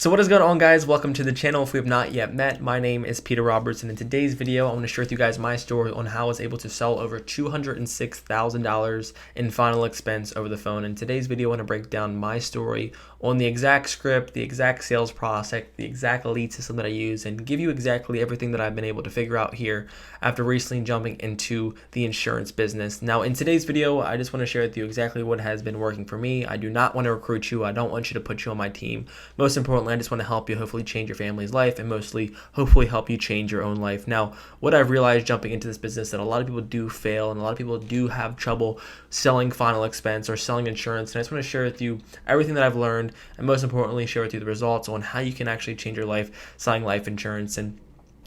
So what is going on, guys? Welcome to the channel. If we have not yet met, my name is Peter Roberts, and in today's video I want to share with you guys my story on how I was able to sell over $206,000 in final expense over the phone. In today's video I want to break down my story on the exact script, the exact sales process, the exact lead system that I use, and give you exactly everything that I've been able to figure out here after recently jumping into the insurance business. Now in today's video I just want to share with you exactly what has been working for me. I do not want to recruit you. I don't want you to put you on my team. Most importantly, I just want to help you hopefully change your family's life, and hopefully help you change your own life. Now, what I've realized jumping into this business, that a lot of people do fail and a lot of people do have trouble selling final expense or selling insurance. And I just want to share with you everything that I've learned, and most importantly, share with you the results on how you can actually change your life selling life insurance. And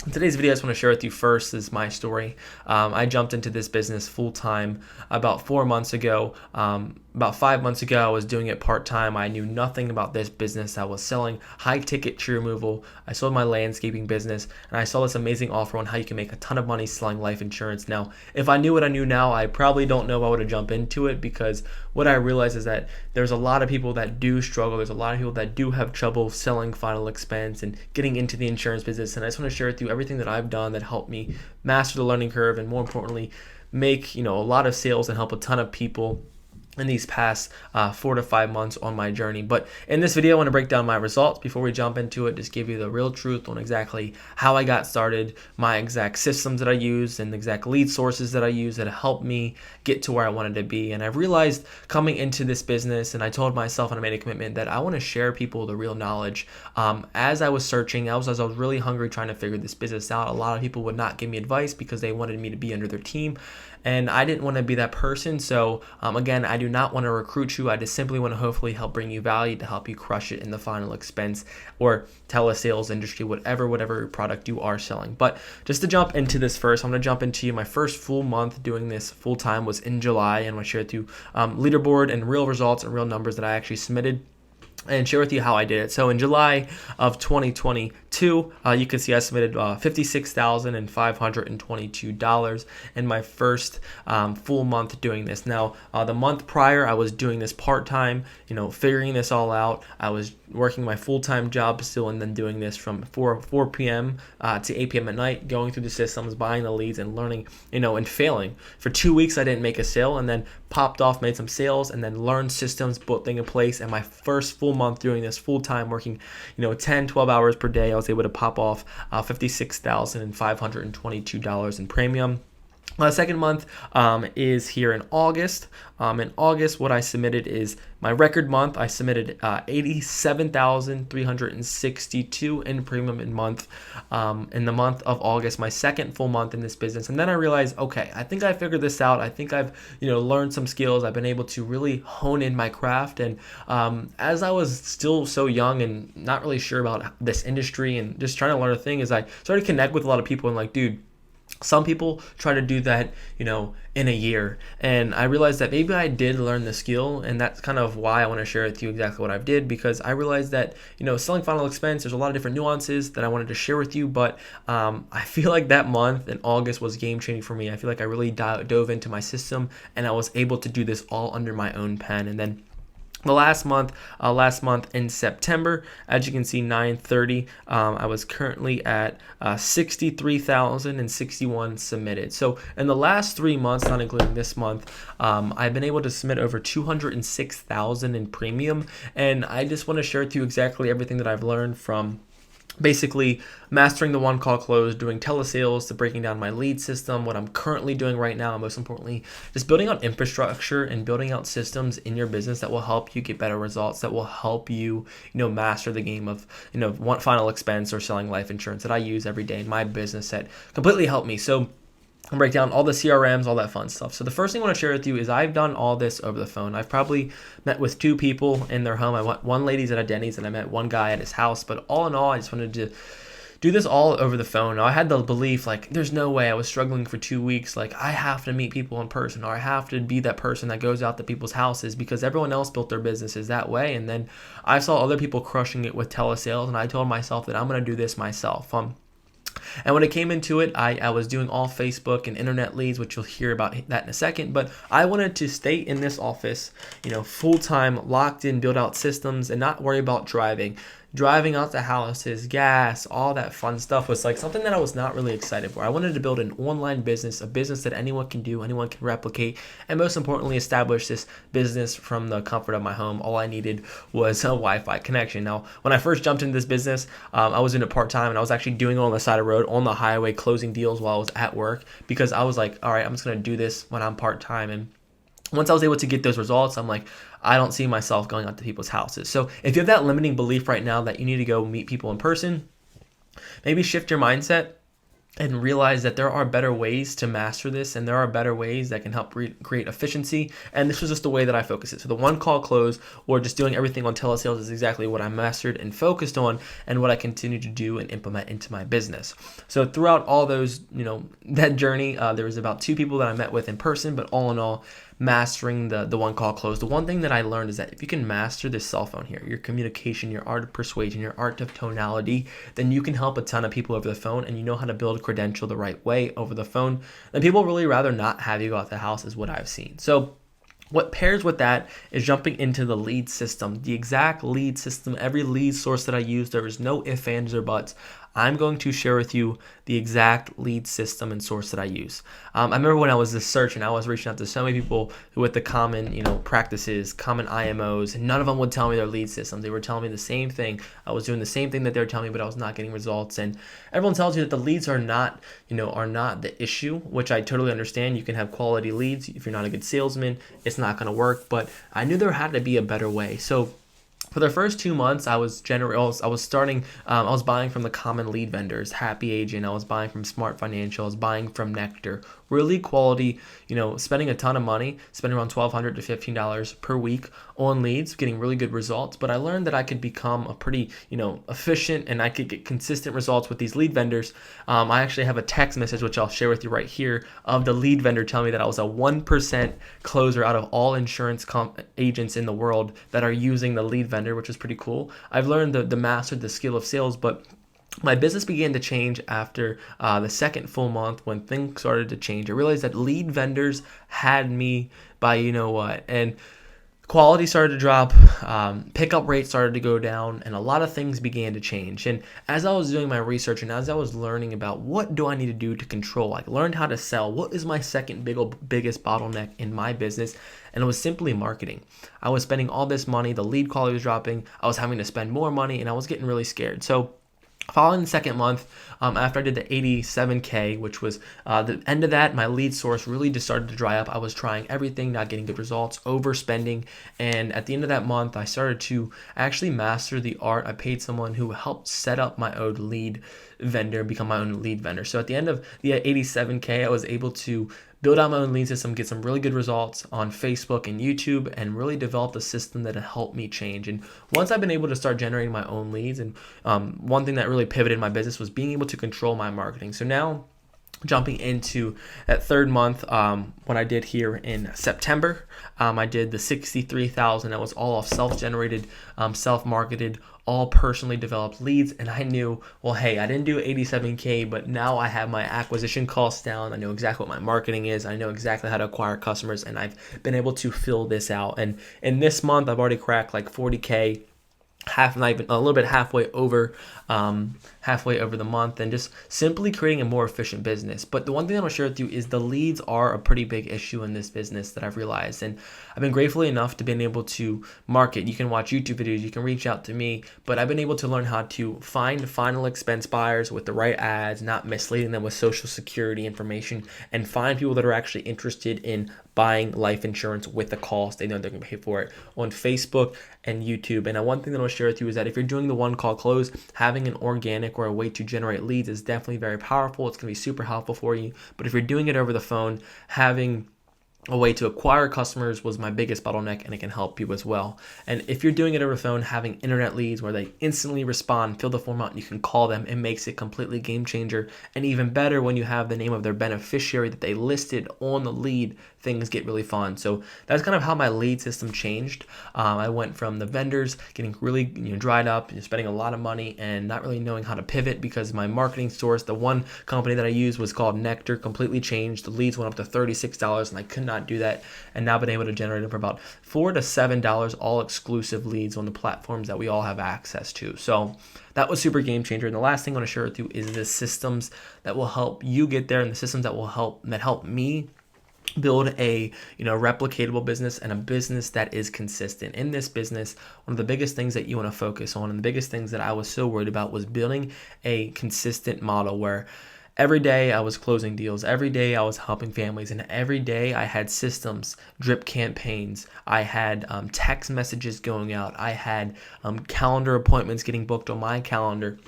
in today's video, I just want to share with you first is my story. I jumped into this business full-time about 4 months ago. About 5 months ago, I was doing it part-time. I knew nothing about this business. I was selling high-ticket tree removal. I sold my landscaping business, and I saw this amazing offer on how you can make a ton of money selling life insurance. Now, if I knew what I knew now, I probably don't know if I would have jumped into it, because what I realized is that there's a lot of people that do struggle. There's a lot of people that do have trouble selling final expense and getting into the insurance business. And I just want to share with you everything that I've done that helped me master the learning curve, and more importantly, make a lot of sales and help a ton of people in these past 4 to 5 months on my journey. But in this video, I want to break down my results before we jump into it, just give you the real truth on exactly how I got started, my exact systems that I use, and the exact lead sources that I use that helped me get to where I wanted to be. And I've realized coming into this business, and I told myself and I made a commitment that I want to share people the real knowledge. As I was searching, as I was really hungry trying to figure this business out, a lot of people would not give me advice because they wanted me to be under their team. And I didn't want to be that person. So again, I do not want to recruit you. I just simply want to hopefully help bring you value to help you crush it in the final expense or telesales industry, whatever product you are selling. But just to jump into this first, I'm going to jump into my first full month doing this full time was in July, and I'm going to share with you leaderboard and real results and real numbers that I actually submitted, and share with you how I did it. So in July of 2022, you can see I submitted $56,522 in my first full month doing this. Now, the month prior, I was doing this part-time, figuring this all out. I was working my full-time job still, and then doing this from 4 p.m. To 8 p.m. at night, going through the systems, buying the leads, and learning, and failing. For 2 weeks, I didn't make a sale, and then popped off, made some sales, and then learned systems, put things in place. And my first full month doing this full-time, working 10, 12 hours per day, I was able to pop off $56,522 in premium. The second month is here in August. In August, what I submitted is my record month. I submitted $87,362 in premium in the month of August, my second full month in this business. And then I realized, okay, I think I figured this out. I think I've learned some skills. I've been able to really hone in my craft. And as I was still so young and not really sure about this industry and just trying to learn a thing, is I started to connect with a lot of people, and like, dude, some people try to do that, in a year. And I realized that maybe I did learn the skill, and that's kind of why I want to share with you exactly what I did, because I realized that, selling final expense, there's a lot of different nuances that I wanted to share with you. But I feel like that month in August was game changing for me. I feel like I really dove into my system, and I was able to do this all under my own pen. And then the last month in September, as you can see, 9/30, I was currently at 63,061 submitted. So in the last 3 months, not including this month, I've been able to submit over 206,000 in premium. And I just want to share with you exactly everything that I've learned from basically mastering the one call close, doing telesales, to breaking down my lead system, what I'm currently doing right now, and most importantly, just building out infrastructure and building out systems in your business that will help you get better results, that will help you, master the game of, one final expense or selling life insurance that I use every day in my business that completely helped me. So I'll break down all the CRMs, all that fun stuff. So the first thing I want to share with you is I've done all this over the phone. I've probably met with 2 people in their home. I went, one lady's at a Denny's, and I met one guy at his house. But all in all, I just wanted to do this all over the phone. Now, I had the belief, like, there's no way. I was struggling for 2 weeks. Like, I have to meet people in person, or I have to be that person that goes out to people's houses, because everyone else built their businesses that way. And then I saw other people crushing it with telesales, and I told myself that I'm going to do this myself. And when it came into it, I was doing all Facebook and internet leads, which you'll hear about that in a second. But I wanted to stay in this office, full time, locked in, build out systems, and not worry about driving. driving out to houses, gas, all that fun stuff was like something that I was not really excited for. I wanted to build an online business, a business that anyone can do, anyone can replicate, and most importantly, establish this business from the comfort of my home. All I needed was a Wi-Fi connection. Now, when I first jumped into this business, I was in it part-time, and I was actually doing it on the side of the road, on the highway, closing deals while I was at work, because I was like, all right, I'm just going to do this when I'm part-time. And once I was able to get those results, I'm like, I don't see myself going out to people's houses. So if you have that limiting belief right now that you need to go meet people in person, maybe shift your mindset and realize that there are better ways to master this, and there are better ways that can help create efficiency. And this was just the way that I focus it. So the one call close, or just doing everything on telesales, is exactly what I mastered and focused on, and what I continue to do and implement into my business. So throughout all those, that journey, there was about 2 people that I met with in person, but all in all, mastering the one call close. The one thing that I learned is that if you can master this cell phone here, your communication, your art of persuasion, your art of tonality, then you can help a ton of people over the phone, and you know how to build a credential the right way over the phone. Then people really rather not have you go out the house, is what I've seen. So what pairs with that is jumping into the lead system, the exact lead system, every lead source that I use. There is no ifs, ands, or buts. I'm going to share with you the exact lead system and source that I use. I remember when I was just searching, I was reaching out to so many people with the common, practices, common IMOs, and none of them would tell me their lead systems. They were telling me the same thing. I was doing the same thing that they were telling me, but I was not getting results. And everyone tells you that the leads are not the issue, which I totally understand. You can have quality leads. If you're not a good salesman, it's not going to work. But I knew there had to be a better way. So for the first 2 months, I was buying from the common lead vendors, Happy Agent. I was buying from Smart Financial. I was buying from Nectar. Really quality, spending a ton of money, spending around $1,200 to $1,500 per week on leads, getting really good results. But I learned that I could become a pretty, efficient, and I could get consistent results with these lead vendors. I actually have a text message, which I'll share with you right here, of the lead vendor telling me that I was a 1% closer out of all insurance agents in the world that are using the lead vendor, which is pretty cool. I've learned the mastered the skill of sales, but my business began to change after the second full month when things started to change. I realized that lead vendors had me by what, and quality started to drop, pickup rates started to go down, and a lot of things began to change. And as I was doing my research and as I was learning about what do I need to do to control, I learned how to sell. What is my second biggest bottleneck in my business? And it was simply marketing. I was spending all this money, the lead quality was dropping, I was having to spend more money, and I was getting really scared. So following the second month, after I did the 87K, which was the end of that, my lead source really just started to dry up. I was trying everything, not getting good results, overspending. And at the end of that month, I started to actually master the art. I paid someone who helped set up my own lead vendor, become my own lead vendor. So at the end of the 87K, I was able to build out my own lead system, get some really good results on Facebook and YouTube, and really develop a system that helped me change. And once I've been able to start generating my own leads, and one thing that really pivoted my business was being able to control my marketing. So now, jumping into that third month, what I did here in September, I did the 63,000. That was all off self-generated, self-marketed, all personally developed leads. And I knew, well, hey, I didn't do 87K, but now I have my acquisition costs down. I know exactly what my marketing is. I know exactly how to acquire customers, and I've been able to fill this out. And in this month, I've already cracked like 40K, a little bit halfway over the month, and just simply creating a more efficient business. But the one thing I'm gonna share with you is the leads are a pretty big issue in this business that I've realized, and I've been grateful enough to being able to market. You can watch YouTube videos, you can reach out to me, but I've been able to learn how to find final expense buyers with the right ads, not misleading them with social security information, and find people that are actually interested in buying life insurance with the cost. They know they're gonna pay for it on Facebook and YouTube. And one thing that I'll share with you is that if you're doing the one call close, having an organic or a way to generate leads is definitely very powerful. It's gonna be super helpful for you. But if you're doing it over the phone, having a way to acquire customers was my biggest bottleneck, and it can help you as well. And if you're doing it over the phone, having internet leads where they instantly respond, fill the form out, and you can call them, it makes it completely game changer. And even better when you have the name of their beneficiary that they listed on the lead things get really fun. So that's kind of how my lead system changed. I went from the vendors getting really dried up, spending a lot of money and not really knowing how to pivot because my marketing source, the one company that I used was called Nectar, completely changed. The leads went up to $36 and I could not do that. And now been able to generate them for about $4 to $7 all exclusive leads on the platforms that we all have access to. So that was super game changer. And the last thing I want to share with you is the systems that will help you get there and the systems that help me build a replicatable business and a business that is consistent. In this business, one of the biggest things that you want to focus on and the biggest things that I was so worried about was building a consistent model where every day I was closing deals, every day I was helping families, and every day I had systems, drip campaigns, I had text messages going out, I had calendar appointments getting booked on my calendar.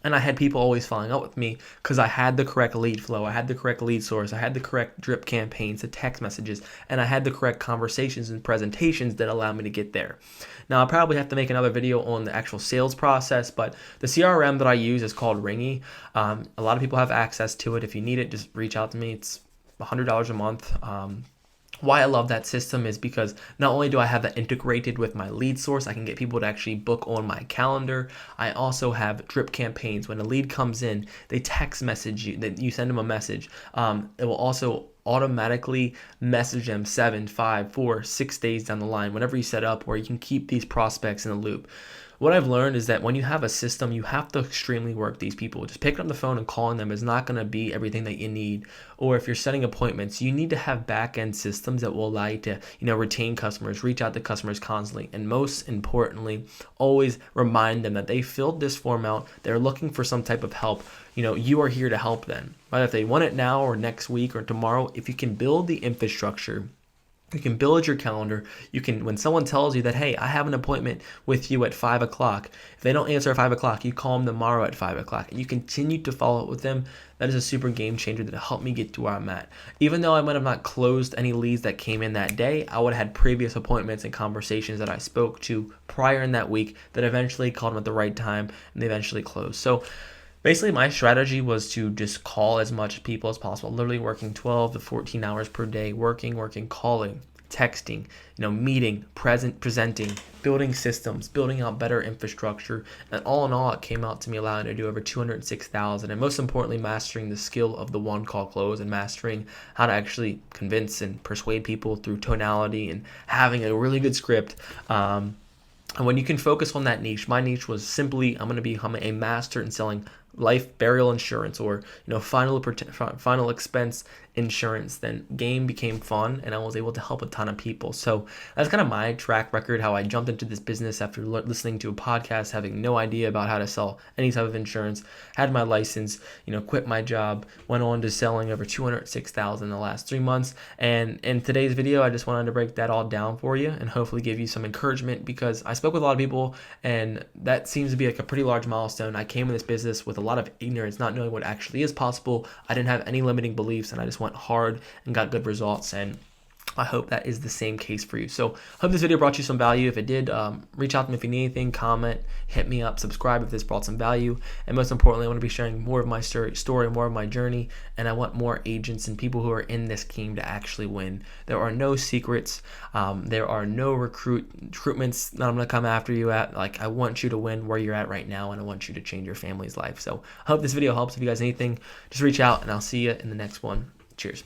And I had people always following up with me because I had the correct lead flow, I had the correct lead source, I had the correct drip campaigns, the text messages, and I had the correct conversations and presentations that allowed me to get there. Now, I'll probably have to make another video on the actual sales process, but the CRM that I use is called Ringy. A lot of people have access to it. If you need it, just reach out to me. It's $100 a month. Why I love that system is because not only do I have that integrated with my lead source, I can get people to actually book on my calendar. I also have drip campaigns. When a lead comes in, they text message you, that you send them a message. It will also automatically message them 7, 5, 4, 6 days down the line, whenever you set up, where you can keep these prospects in the loop. What I've learned is that when you have a system, you have to extremely work these people. Just picking up the phone and calling them is not going to be everything that you need. Or if you're setting appointments, you need to have back-end systems that will allow you to, retain customers, reach out to customers constantly. And most importantly, always remind them that they filled this form out. They're looking for some type of help. You are here to help them. Whether if they want it now or next week or tomorrow, if you can build the infrastructure, you can build your calendar. You can, when someone tells you that, hey, I have an appointment with you at 5 o'clock. If they don't answer at 5 o'clock, you call them tomorrow at 5 o'clock. And you continue to follow up with them. That is a super game changer that helped me get to where I'm at. Even though I might have not closed any leads that came in that day, I would have had previous appointments and conversations that I spoke to prior in that week that eventually called them at the right time and they eventually closed. So basically, my strategy was to just call as much people as possible, literally working 12 to 14 hours per day, working, calling, texting, meeting, presenting, building systems, building out better infrastructure. And all in all, it came out to me allowing to do over $206,000. And most importantly, mastering the skill of the one call close and mastering how to actually convince and persuade people through tonality and having a really good script. And when you can focus on that niche, my niche was simply, I'm going to become a master in selling life burial insurance or final expense insurance. Then game became fun and I was able to help a ton of people. So that's kind of my track record, how I jumped into this business after listening to a podcast, having no idea about how to sell any type of insurance, had my license, quit my job, went on to selling over $206,000 in the last 3 months. And in today's video, I just wanted to break that all down for you and hopefully give you some encouragement, because I spoke with a lot of people and that seems to be like a pretty large milestone. I came in this business with a lot of ignorance, not knowing what actually is possible. I didn't have any limiting beliefs and I just went hard and got good results, and I hope that is the same case for you. So hope this video brought you some value. If it did, reach out to me if you need anything, comment, hit me up, subscribe if this brought some value. And most importantly, I want to be sharing more of my story, more of my journey, and I want more agents and people who are in this game to actually win. There are no secrets. There are no recruitments that I'm going to come after you at. I want you to win where you're at right now, and I want you to change your family's life. So I hope this video helps. If you guys need anything, just reach out and I'll see you in the next one. Cheers.